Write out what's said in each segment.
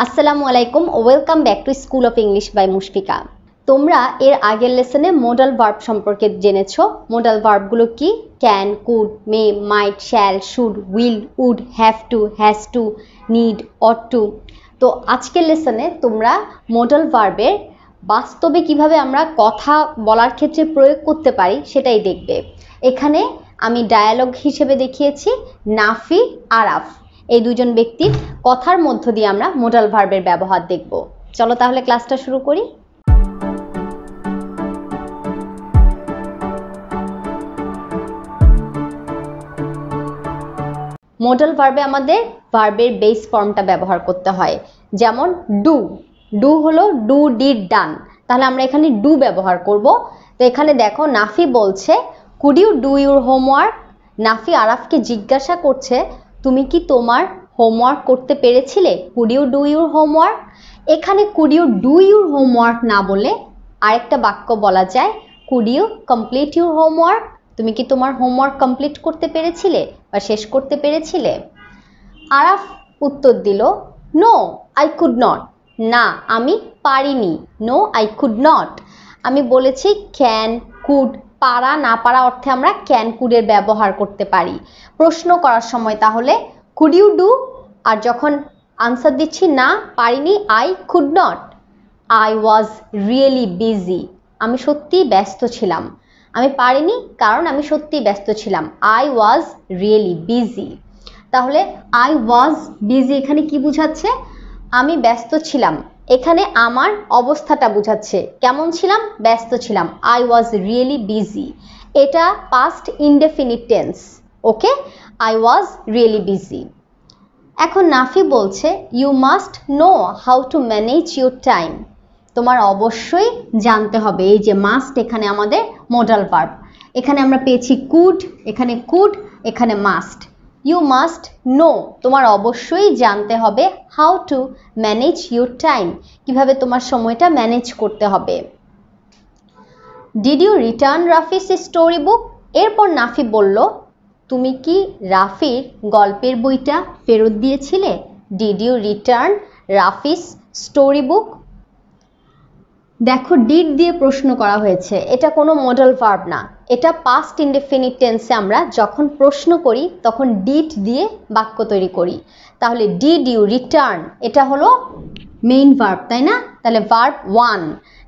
আসসালামু আলাইকুম, welcome back to school of English by Mushfika. তোমরা এর আগের লেসনে মোডাল ভার্ব সম্পর্কে জেনেছো। মোডাল ভার্বগুলো কি? Can, could, may, might, shall, should, will, would, have to, has to, need, ought to. তো আজকের লেসনে তোমরা মোডাল ভার্বের বাস্তবে কিভাবে আমরা কথা বলার ক্ষেত্রে প্রয়োগ করতে পারি সেটাই দেখবে। এখানে আমি ডায়ালগ হিসেবে দেখিয়েছি নাফি, আরাফ এই দুজন ব্যক্তির কথার মধ্য দিয়ে আমরা মোডাল ভার্বের ব্যবহার দেখব। চলো তাহলে ক্লাসটা শুরু করি। মোডাল ভার্বে আমাদের ভার্বের বেস ফর্মটা ব্যবহার করতে হয়। যেমন ডু, ডু হলো ডু, ডিড, ডান, তাহলে আমরা এখানে ডু ব্যবহার করব। তো এখানে দেখো নাফি বলছে could you do your homework. Nafi আরাফকে জিজ্ঞাসা করছে তুমি কি তোমার হোমওয়ার্ক করতে পেরেছিলে? Could you do your homework. এখানে could you do your homework না বলে আরেকটা বাক্য বলা যায় could you complete your homework. তুমি কি তোমার হোমওয়ার্ক কমপ্লিট করতে পেরেছিলে বা শেষ করতে পেরেছিলে? আরাফ উত্তর দিল নো আই কুড নট। না আমি পারিনি। No I could not. আমি বলেছি ক্যান, কুড, পারা না পারা অর্থে আমরা ক্যান, কুডের ব্যবহার করতে পারি প্রশ্ন করার সময়। তাহলে কুড ইউ ডু, আর যখন আনসার দিচ্ছি না পারিনি I could not. I was really busy. আমি সত্যিই ব্যস্ত ছিলাম। আমি পারিনি কারণ আমি সত্যিই ব্যস্ত ছিলাম। I was really busy. তাহলে আই ওয়াজ বিজি এখানে কি বোঝাচ্ছে? আমি ব্যস্ত ছিলাম। এখানে আমার অবস্থাটা বোঝাচ্ছে কেমন ছিলাম, ব্যস্ত ছিলাম। আই ওয়াজ রিয়েলি বিজি, এটা past indefinite tense. Okay, I was really busy. এখন নাফি বলছে you must know how to manage your time. তোমার অবশ্যই জানতে হবে। এই যে মাস্ট এখানে আমাদের মোডাল ভার্ব। এখানে আমরা পেয়েছি কুড, এখানে কুড, এখানে মাস্ট। ইউ মাস্ট নো, তোমার অবশ্যই জানতে হবে how to manage your time, কিভাবে তোমার সময়টা ম্যানেজ করতে হবে। Did you return Rafi's story book. এরপর নাফি বলল তুমি কি রাফির গল্পের বইটা ফেরত দিয়েছিলে? Did you return Rafi's story book. দেখো ডিড দিয়ে প্রশ্ন করা হয়েছে, এটা কোনো মোডাল ভার্ব না, এটা পাস্ট ইনডেফিনিট টেন্সে আমরা যখন প্রশ্ন করি তখন ডিড দিয়ে বাক্য তৈরি করি। তাহলে ডিড ইউ রিটার্ন এটা হলো মেইন ভার্ব, তাই না? তাহলে verb 1,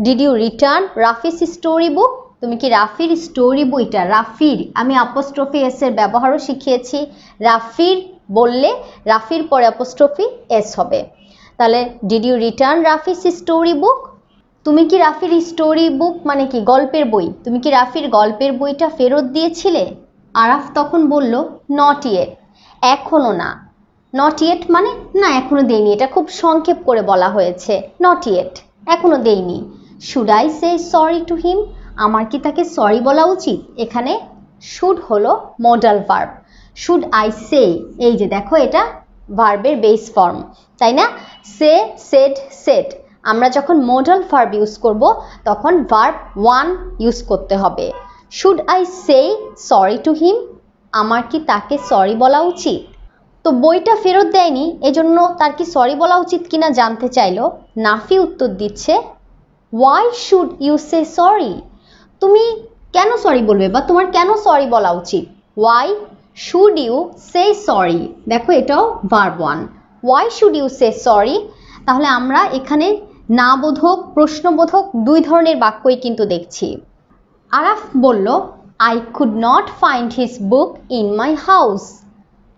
did you return Rafi's story book. তুমি কি রাফির স্টোরি বইটা, রাফির আমি অ্যাপোস্ট্রফি এস এর ব্যবহারও শিখিয়েছি। রাফির বললে রাফির পরে অ্যাপোস্ট্রফি এস হবে। তাহলে did you return Rafi's story book. তুমি কি রাফির স্টোরি বুক মানে কি গল্পের বই, তুমি কি রাফির গল্পের বইটা ফেরত দিয়েছিলে? আরাফ তখন বলল নট ইয়েট, এখনো না। নট ইয়েট মানে না এখনো দেইনি, এটা খুব সংক্ষেপ করে বলা হয়েছে। নট ইয়েট এখনো দেইনি। Should I say sorry to him, আমার কি তাকে সরি বলা উচিত? এখানে শুড হলো modal verb. Should I say, এই যে দেখো এটা ভার্বের বেস ফর্ম, তাই না? সে, সেড, সেড। আমরা যখন মোডাল ভার্ব ইউজ করব তখন ভার্ব 1 ইউজ করতে হবে। Should I say sorry to him, আমার কি তাকে সরি বলা উচিত? তো বইটা ফেরত দেয়নি এজন্য তার কি সরি বলা উচিত কিনা জানতে চাইলো। নাফি উত্তর দিচ্ছে why should you say sorry. তুমি কেন সরি বলবে বা তোমার কেন সরি বলা উচিত? Why should you say sorry, দেখো এটাও verb 1। Why should you say sorry. তাহলে আমরা এখানে না বোধক, প্রশ্নবোধক দুই ধরনের বাক্যই কিন্তু দেখছি। আরাফ বলল I could not find his book in my house.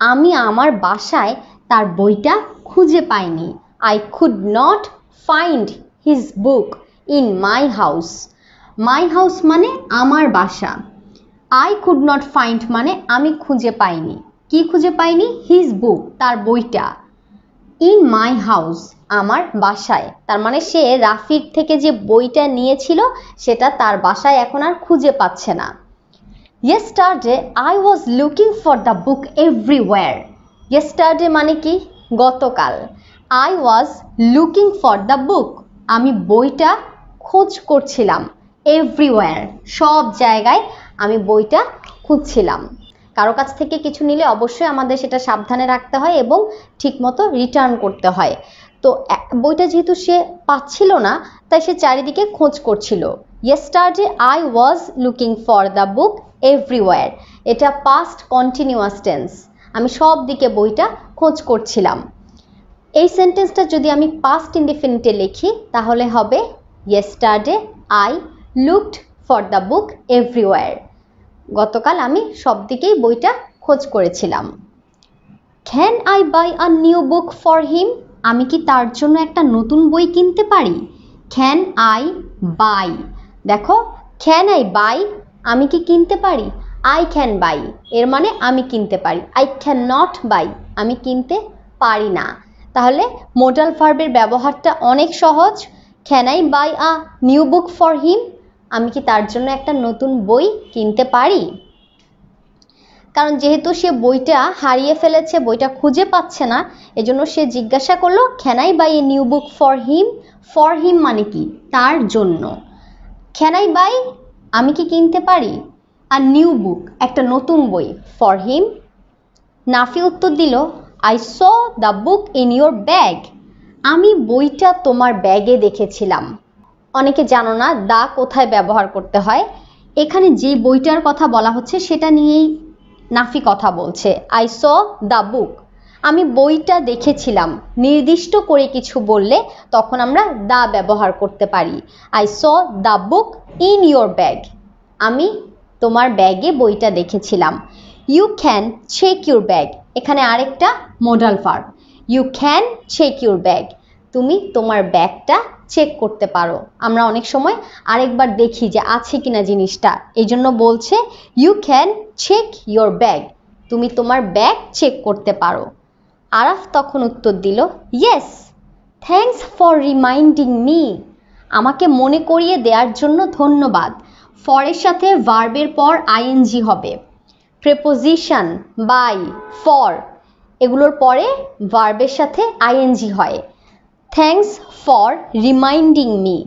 আমি আমার বাসায় তার বইটা খুঁজে পাইনি। I could not find his book in my house. My house মানে আমার বাসা। আই কুড নট ফাইন্ড মানে আমি খুঁজে পাইনি। কি খুঁজে পাইনি? হিজ বুক, তার বইটা। ইন মাই হাউস আমার বাসায়, তার মানে সে রাফির থেকে যে বইটা নিয়েছিল সেটা তার বাসায় এখন আর খুঁজে পাচ্ছে না। Yesterday I was looking for the book everywhere. Yesterday মানে কি? গতকাল। I was looking for the book, আমি বইটা খোঁজ করছিলাম। এভরিওয়্যার সব জায়গায় আমি বইটা খুঁজছিলাম। কারো কাছ থেকে কিছু নিলে অবশ্যই আমাদের সেটা সাবধানে রাখতে হয় এবং ঠিকমতো রিটার্ন করতে হয়। তো বইটা যেহেতু সে পাচ্ছিল না তাই সে চারিদিকে খোঁজ করছিল। Yesterday I was looking for the book everywhere. এটা past continuous tense, আমি সব দিকে বইটা খোঁজ করছিলাম। এই সেন্টেন্সটা যদি আমি past indefinite লিখি তাহলে হবে Yesterday I looked for the book everywhere. গতকাল আমি সব দিকেই বইটা খোঁজ করেছিলাম। Can I buy a new book for him? আমি কি তার জন্য একটা নতুন বই কিনতে পারি? Can I buy? দেখো, can I buy আমি কি কিনতে পারি? I can buy এর মানে আমি কিনতে পারি। I cannot buy আমি কিনতে পারি না। তাহলে modal verb এর ব্যবহারটা অনেক সহজ। Can I buy a new book for him? আমি কি তার জন্য একটা নতুন বই কিনতে পারি? কারণ যেহেতু সে বইটা হারিয়ে ফেলেছে, বইটা খুঁজে পাচ্ছে না, এজন্য সে জিজ্ঞাসা করলো Can I buy a new book for him? For him মানে কি? তার জন্য। Can I buy আমি কি কিনতে পারি? A new book একটা নতুন বই for him? নাফি উত্তর দিল I saw the book in your bag. আমি বইটা তোমার ব্যাগে দেখেছিলাম। অনেকে জানো না দা কোথায় ব্যবহার করতে হয়। এখানে যে বইটার কথা বলা হচ্ছে সেটা নিয়েই নাফি কথা বলছে। I saw the book আমি বইটা দেখেছিলাম। নির্দিষ্ট করে কিছু বললে তখন আমরা দা ব্যবহার করতে পারি। I saw the book in your bag আমি তোমার ব্যাগে বইটা দেখেছিলাম। You can check your bag এখানে আরেকটা modal verb। You can check your bag তুমি তোমার ব্যাগটা চেক করতে পারো। আমরা অনেক সময় আরেকবার দেখি যে আছে কিনা জিনিসটা, এই জন্য বলছে You can check your bag তুমি তোমার ব্যাগ চেক করতে পারো। আরাফ তখন উত্তর দিল Yes, thanks for reminding me আমাকে মনে করিয়ে দেওয়ার জন্য ধন্যবাদ। for এর সাথে ভার্বের পর ing হবে। প্রেপোজিশন বাই, for এগুলোর পরে ভার্বের সাথে ing হয়। Thanks for reminding me.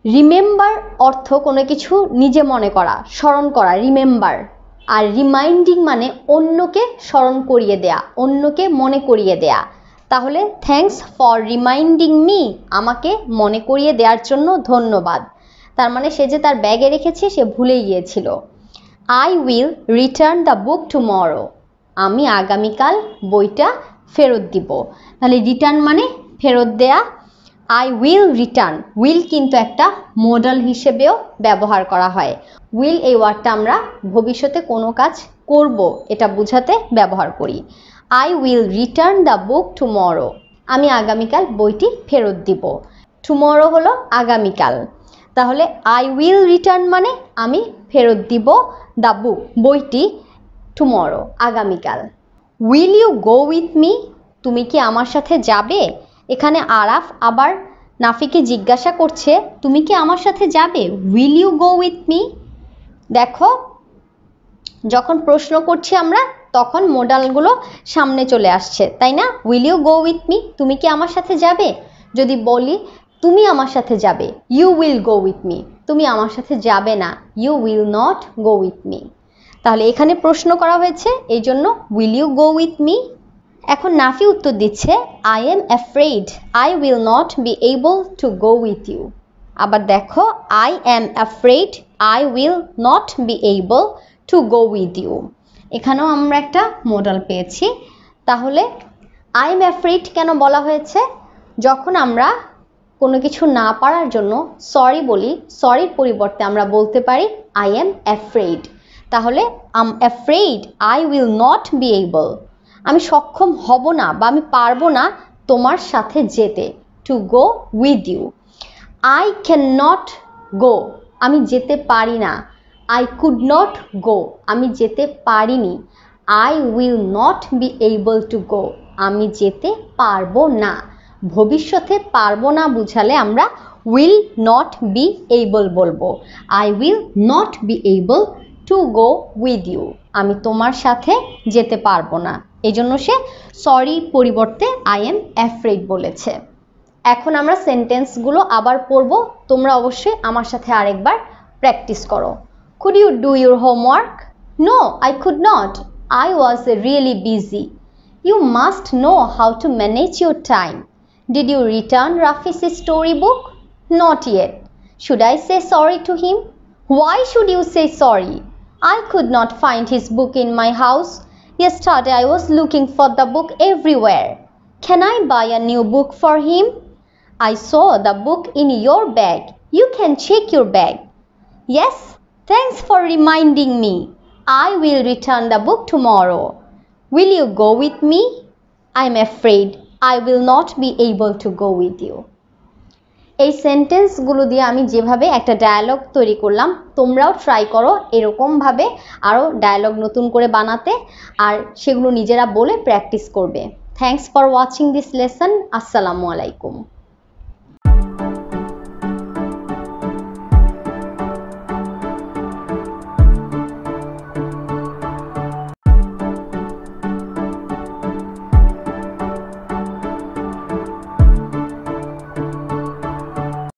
Remember অর্থ কোনো কিছু নিজে মনে করা, স্মরণ করা, রিমেম্বার। আর রিমাইন্ডিং মানে অন্যকে স্মরণ করিয়ে দেয়া, অন্যকে মনে করিয়ে দেয়া। তাহলে থ্যাঙ্কস ফর রিমাইন্ডিং মি আমাকে মনে করিয়ে দেওয়ার জন্য ধন্যবাদ। তার মানে সে যে তার ব্যাগে রেখেছে সে ভুলে গিয়েছিল। I will return the book tomorrow. আমি আগামীকাল বইটা ফেরত দিব। তাহলে রিটার্ন মানে ফেরত দেয়া। I will return will কিন্তু একটা মডাল হিসেবেও ব্যবহার করা হয়। will এই ওয়ার্ডটা আমরা ভবিষ্যতে কোনো কাজ করব এটা বোঝাতে ব্যবহার করি। I will return the book tomorrow আমি আগামীকাল বইটি ফেরত দিব। tomorrow হলো আগামীকাল। তাহলে I will return মানে আমি ফেরত দিব the book বইটি tomorrow আগামীকাল। Will you go with me তুমি কি আমার সাথে যাবে? এখানে আরাফ আবার নাফিকে জিজ্ঞাসা করছে তুমি কি আমার সাথে যাবে? Will you go with me? দেখো, যখন প্রশ্ন করছি আমরা তখন মোডালগুলো সামনে চলে আসছে, তাই না? Will you go with me তুমি কি আমার সাথে যাবে? যদি বলি তুমি আমার সাথে যাবে, you will go with me তুমি আমার সাথে যাবে না, you will not go with me। তাহলে এখানে প্রশ্ন করা হয়েছে এই জন্য will you go with me। এখন নাফি উত্তর দিচ্ছে I am afraid I will not be able to go with you। আবার দেখো I am afraid I will not be able to go with you। এখানেও আমরা একটা মডেল পেয়েছি। তাহলে I am afraid কেন বলা হয়েছে? যখন আমরা কোনো কিছু না পারার জন্য সরি বলি, সরির পরিবর্তে আমরা বলতে পারি I am afraid। তাহলে I'm afraid I will not be able আমি সক্ষম হব না বা আমি পারবো না তোমার সাথে যেতে, to go with you। I cannot go আমি যেতে পারি না, I could not go আমি যেতে পারিনি, I will not be able to go আমি যেতে পারবো না। ভবিষ্যতে পারবো না বুঝালে আমরা will not be able বলবো। I will not be able to go with you আমি তোমার সাথে যেতে পারবো না। এজন্য সে সরি পরিবর্তে I am afraid বলেছে। এখন আমরা সেন্টেন্সগুলো আবার পড়ব, তোমরা অবশ্যই আমার সাথে আরেকবার প্র্যাকটিস করো। Could you do your homework? No, I could not. I was really busy. You must know how to manage your time. Did you return Rafi's storybook? Not yet. Should I say sorry to him? Why should you say sorry? I could not find his book in my house. Yesterday I was looking for the book everywhere. Can I buy a new book for him? I saw the book in your bag. You can check your bag. Yes, thanks for reminding me. I will return the book tomorrow. Will you go with me? I'm afraid I will not be able to go with you. এই সেন্টেন্সগুলো দিয়ে আমি যেভাবে একটা dialogue তৈরি করলাম, তোমরাও try করো এরকমভাবে আরও ডায়ালগ নতুন করে বানাতে, আর সেগুলো নিজেরা বলে প্র্যাকটিস করবে। Thanks for watching this lesson. আসসালামু আলাইকুম।